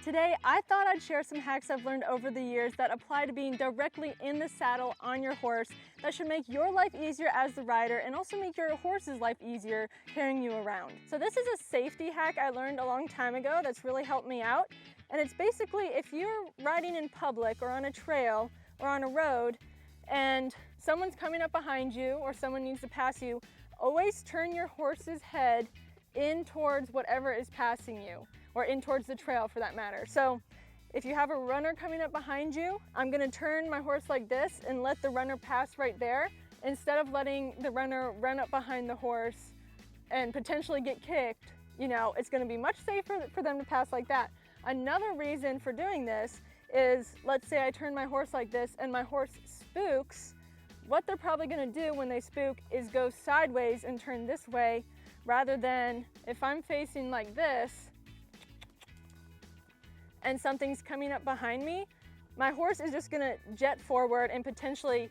Today, I thought I'd share some hacks I've learned over the years that apply to being directly in the saddle on your horse that should make your life easier as the rider and also make your horse's life easier carrying you around. So this is a safety hack I learned a long time ago that's really helped me out. And it's basically if you're riding in public or on a trail or on a road and someone's coming up behind you or someone needs to pass you, always turn your horse's head in towards whatever is passing you, or in towards the trail for that matter. So if you have a runner coming up behind you, I'm gonna turn my horse like this and let the runner pass right there instead of letting the runner run up behind the horse and potentially get kicked. You know, it's gonna be much safer for them to pass like that. Another reason for doing this is, let's say I turn my horse like this and my horse spooks. What they're probably gonna do when they spook is go sideways and turn this way, rather than if I'm facing like this and something's coming up behind me, my horse is just gonna jet forward and potentially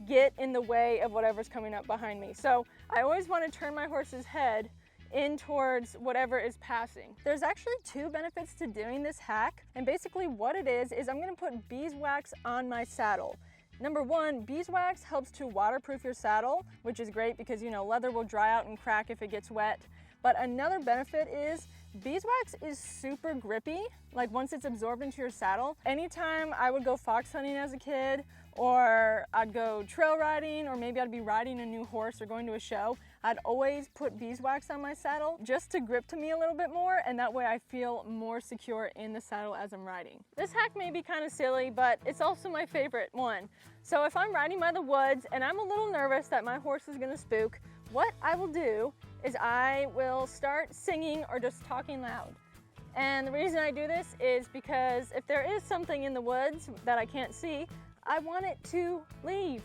get in the way of whatever's coming up behind me. So I always wanna turn my horse's head in towards whatever is passing. There's actually two benefits to doing this hack, and basically what it is I'm gonna put beeswax on my saddle. Number one, beeswax helps to waterproof your saddle, which is great because, you know, leather will dry out and crack if it gets wet. But another benefit is beeswax is super grippy, like once it's absorbed into your saddle. Anytime I would go fox hunting as a kid, or I'd go trail riding, or maybe I'd be riding a new horse or going to a show, I'd always put beeswax on my saddle just to grip to me a little bit more, and that way I feel more secure in the saddle as I'm riding. This hack may be kind of silly, but it's also my favorite one. So if I'm riding by the woods and I'm a little nervous that my horse is gonna spook, what I will do is I will start singing or just talking loud. And the reason I do this is because if there is something in the woods that I can't see, I want it to leave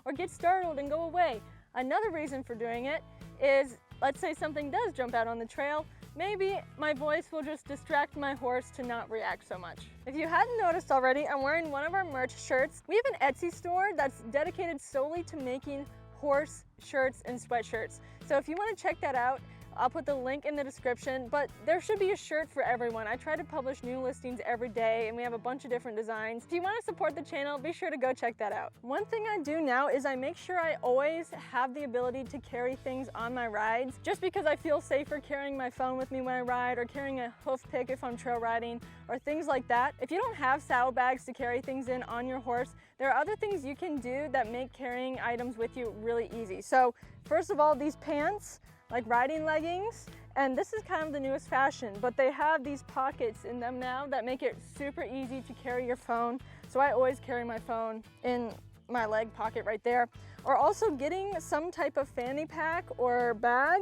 or get startled and go away. Another reason for doing it is, let's say something does jump out on the trail, maybe my voice will just distract my horse to not react so much. If you hadn't noticed already, I'm wearing one of our merch shirts. We have an Etsy store that's dedicated solely to making horse shirts and sweatshirts. So if you want to check that out, I'll put the link in the description, but there should be a shirt for everyone. I try to publish new listings every day and we have a bunch of different designs. If you want to support the channel, be sure to go check that out. One thing I do now is I make sure I always have the ability to carry things on my rides, just because I feel safer carrying my phone with me when I ride, or carrying a hoof pick if I'm trail riding, or things like that. If you don't have saddlebags to carry things in on your horse, there are other things you can do that make carrying items with you really easy. So first of all, these pants, like riding leggings, and this is kind of the newest fashion, but they have these pockets in them now that make it super easy to carry your phone. So I always carry my phone in my leg pocket right there. Or also getting some type of fanny pack or bag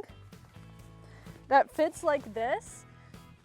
that fits like this.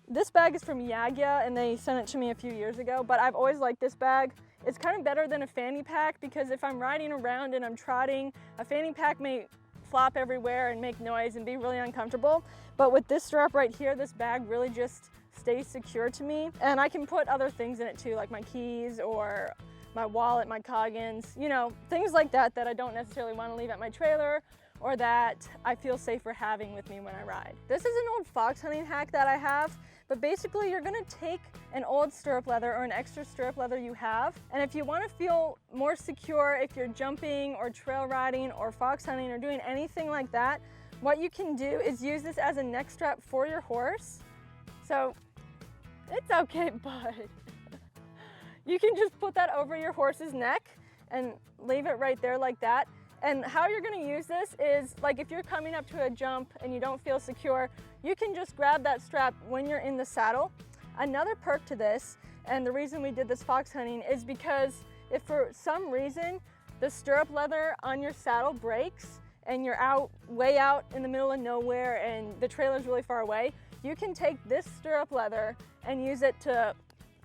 This bag is from Yagya and they sent it to me a few years ago, but I've always liked this bag. It's kind of better than a fanny pack because if I'm riding around and I'm trotting, a fanny pack may flop everywhere and make noise and be really uncomfortable. But with this strap right here, this bag really just stays secure to me. And I can put other things in it too, like my keys or my wallet, my coggins, you know, things like that that I don't necessarily want to leave at my trailer or that I feel safer having with me when I ride. This is an old fox hunting hack that I have, but basically you're gonna take an old stirrup leather or an extra stirrup leather you have, and if you wanna feel more secure if you're jumping or trail riding or fox hunting or doing anything like that, what you can do is use this as a neck strap for your horse. So it's okay, bud. You can just put that over your horse's neck and leave it right there like that. And how you're gonna use this is, like if you're coming up to a jump and you don't feel secure, you can just grab that strap when you're in the saddle. Another perk to this, and the reason we did this fox hunting, is because if for some reason the stirrup leather on your saddle breaks and you're way out in the middle of nowhere and the trailer's really far away, you can take this stirrup leather and use it to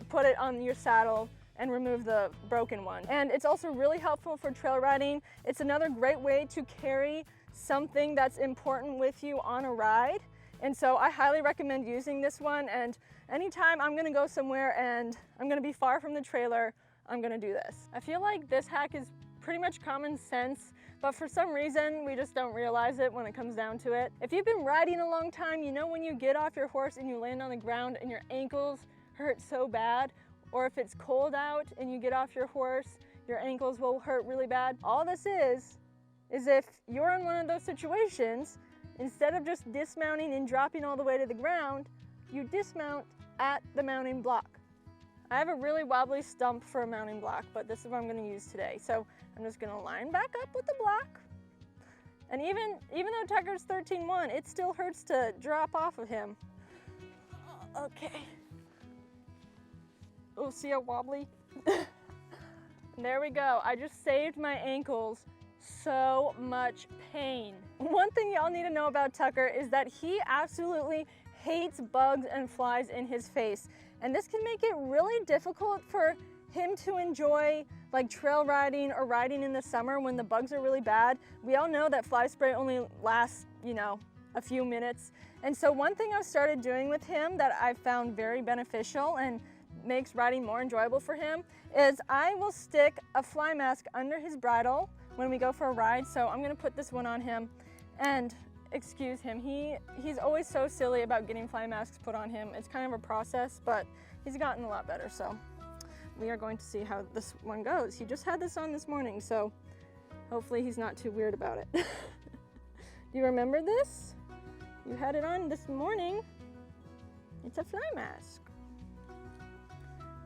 put it on your saddle and remove the broken one. And it's also really helpful for trail riding. It's another great way to carry something that's important with you on a ride. And so I highly recommend using this one. And anytime I'm gonna go somewhere and I'm gonna be far from the trailer, I'm gonna do this. I feel like this hack is pretty much common sense, but for some reason we just don't realize it when it comes down to it. If you've been riding a long time, you know when you get off your horse and you land on the ground and your ankles hurt so bad, or if it's cold out and you get off your horse, your ankles will hurt really bad. All this is if you're in one of those situations, instead of just dismounting and dropping all the way to the ground, you dismount at the mounting block. I have a really wobbly stump for a mounting block, but this is what I'm going to use today. So I'm just going to line back up with the block. And even though Tucker's 13-1, it still hurts to drop off of him. Okay. Oh, see how wobbly? There we go. I just saved my ankles so much pain. One thing y'all need to know about Tucker is that he absolutely hates bugs and flies in his face. And this can make it really difficult for him to enjoy like trail riding or riding in the summer when the bugs are really bad. We all know that fly spray only lasts, you know, a few minutes. And so one thing I've started doing with him that I've found very beneficial and makes riding more enjoyable for him is I will stick a fly mask under his bridle when we go for a ride. So I'm gonna put this one on him, and excuse him, he's always so silly about getting fly masks put on him. It's kind of a process, but he's gotten a lot better. So we are going to see how this one goes. He just had this on this morning, so hopefully he's not too weird about it. Do you remember this? You had it on this morning. It's a fly mask.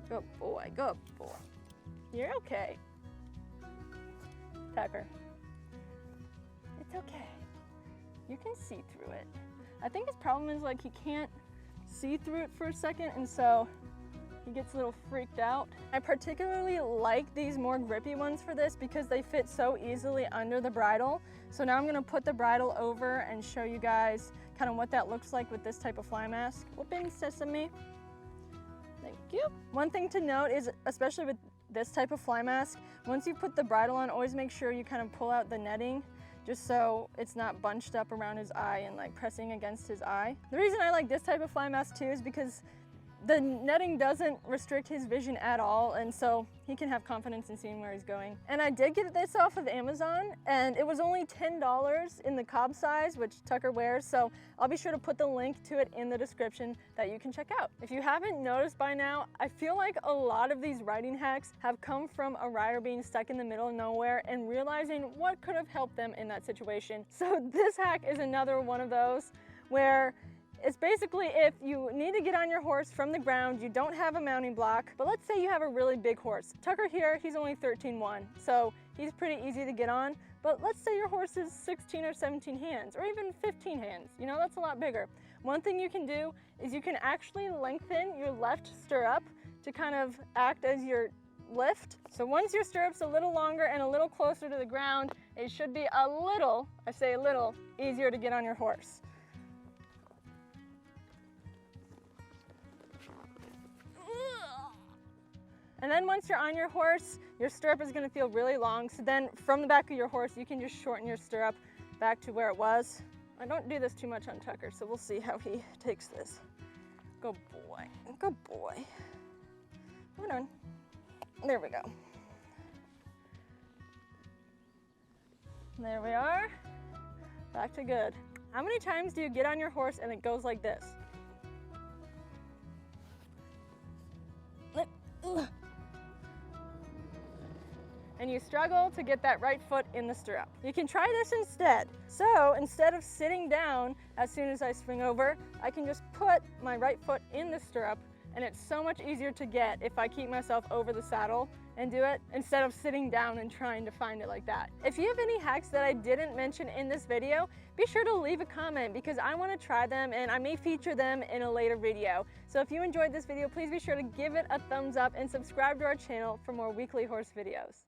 Good boy, good boy. You're okay. Tucker, it's okay. You can see through it. I think his problem is like he can't see through it for a second, and so he gets a little freaked out. I particularly like these more grippy ones for this because they fit so easily under the bridle. So now I'm gonna put the bridle over and show you guys kind of what that looks like with this type of fly mask. Open sesame. Thank you. One thing to note is, especially with this type of fly mask, once you put the bridle on, always make sure you kind of pull out the netting just so it's not bunched up around his eye and like pressing against his eye. The reason I like this type of fly mask too is because the netting doesn't restrict his vision at all, and so he can have confidence in seeing where he's going. And I did get this off of Amazon, and it was only $10 in the cob size, which Tucker wears, so I'll be sure to put the link to it in the description that you can check out. If you haven't noticed by now, I feel like a lot of these riding hacks have come from a rider being stuck in the middle of nowhere and realizing what could have helped them in that situation. So this hack is another one of those where it's basically if you need to get on your horse from the ground, you don't have a mounting block, but let's say you have a really big horse. Tucker here, he's only 13-1, so he's pretty easy to get on, but let's say your horse is 16 or 17 hands, or even 15 hands, you know, that's a lot bigger. One thing you can do is you can actually lengthen your left stirrup to kind of act as your lift. So once your stirrup's a little longer and a little closer to the ground, it should be a little, I say a little, easier to get on your horse. And then once you're on your horse, your stirrup is gonna feel really long. So then from the back of your horse, you can just shorten your stirrup back to where it was. I don't do this too much on Tucker, so we'll see how he takes this. Good boy, good boy. Hold on. There we go. There we are, back to good. How many times do you get on your horse and it goes like this? And you struggle to get that right foot in the stirrup. You can try this instead. So instead of sitting down as soon as I swing over, I can just put my right foot in the stirrup, and it's so much easier to get if I keep myself over the saddle and do it instead of sitting down and trying to find it like that. If you have any hacks that I didn't mention in this video, be sure to leave a comment because I want to try them and I may feature them in a later video. So if you enjoyed this video, please be sure to give it a thumbs up and subscribe to our channel for more weekly horse videos.